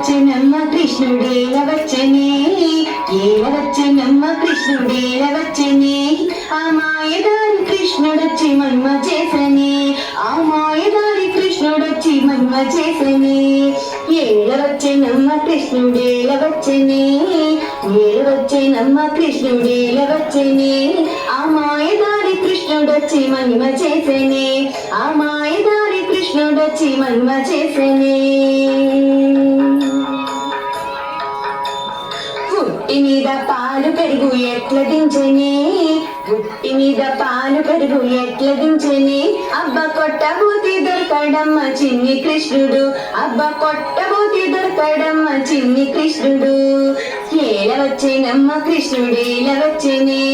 వచ్చెనమ్మ కృష్ణుడేల వచ్చనే, ఏల వచ్చెనమ్మ కృష్ణుడేల వచ్చనే. ఆ మాయదారి కృష్ణుడొచ్చి మహిమ చేసనే, ఆ మాయదారి కృష్ణుడొచ్చి మహిమ చేసనే. ఏల వచ్చెనమ్మ కృష్ణుడేల వచ్చనే, ఏల వచ్చెనమ్మ కృష్ణుడేల వచ్చనే. ఆ మాయదారి కృష్ణుడొచ్చి మహిమ చేసనే, ఆ మాయదారి కృష్ణుడొచ్చి మహిమ చేసనే. పుట్టి మీద పాలు పెరుగు ఎట్ల దించనే, పుట్టి మీద పాలు పెరుగు ఎట్ల దించనే. అబ్బ కొట్టబోతి దొరకడమ్మ చిన్ని కృష్ణుడు, అబ్బ కొట్టబోతి దొరకడమ్మ చిన్ని కృష్ణుడు. ఏల వచ్చేనమ్మ కృష్ణుడేల వచ్చనే,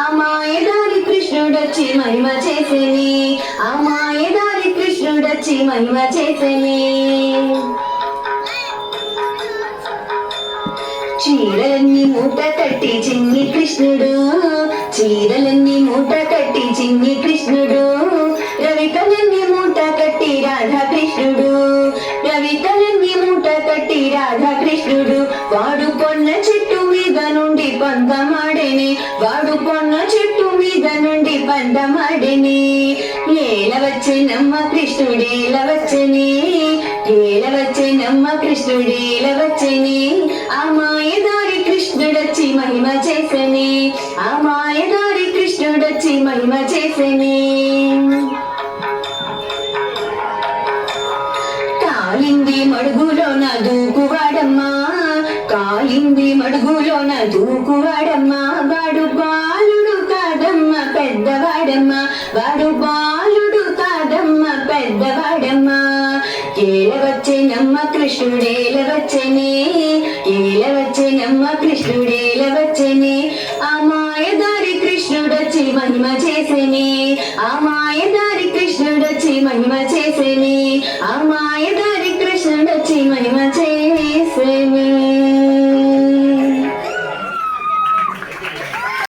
ఆ మాయదారి కృష్ణుడొచ్చి మహిమ చేసనే, ఆ మాయదారి కృష్ణుడొచ్చి మహిమ చేసనే. చీరలన్నీ మూట కట్టి చిన్ని కృష్ణుడు, చీరలన్నీ మూట కట్టి చిన్ని కృష్ణుడు. రవికలన్నీ మూట కట్టి రాధాకృష్ణుడు, రవికలన్నీ మూట కట్టి రాధాకృష్ణుడు. వాడు కొన్న చెట్టు మీద నుండి పందమాడెనే, వాడు కొన్న చెట్టు మీద నుండి పందమాడెనే. ఏల వచ్చెనమ్మ కృష్ణుడేల వచ్చనే, ఏల వచ్చెనమ్మ కృష్ణుడేల వచ్చనే. ఆ మాయదారి కృష్ణుడొచ్చి మహిమ చేసనే, ఆ మాయదారి కృష్ణుడొచ్చి మహిమ చేసనే. కాలింది మడుగులోన దూకువాడమ్మా, కాలింది మడుగులోన దూకువాడమ్మా. వాడు బాలుడు కాదమ్మ పెద్దవాడమ్మా, వాడు బాలుడు కాదమ్మ పెద్దవాడమ్మా. ఏల వచ్చెనమ్మ కృష్ణుడేల వచ్చనే, ఏల వచ్చెనమ్మ కృష్ణుడేల వచ్చనే. ఆ మాయదారి కృష్ణుడొచ్చి మహిమ చేసనే, ఆ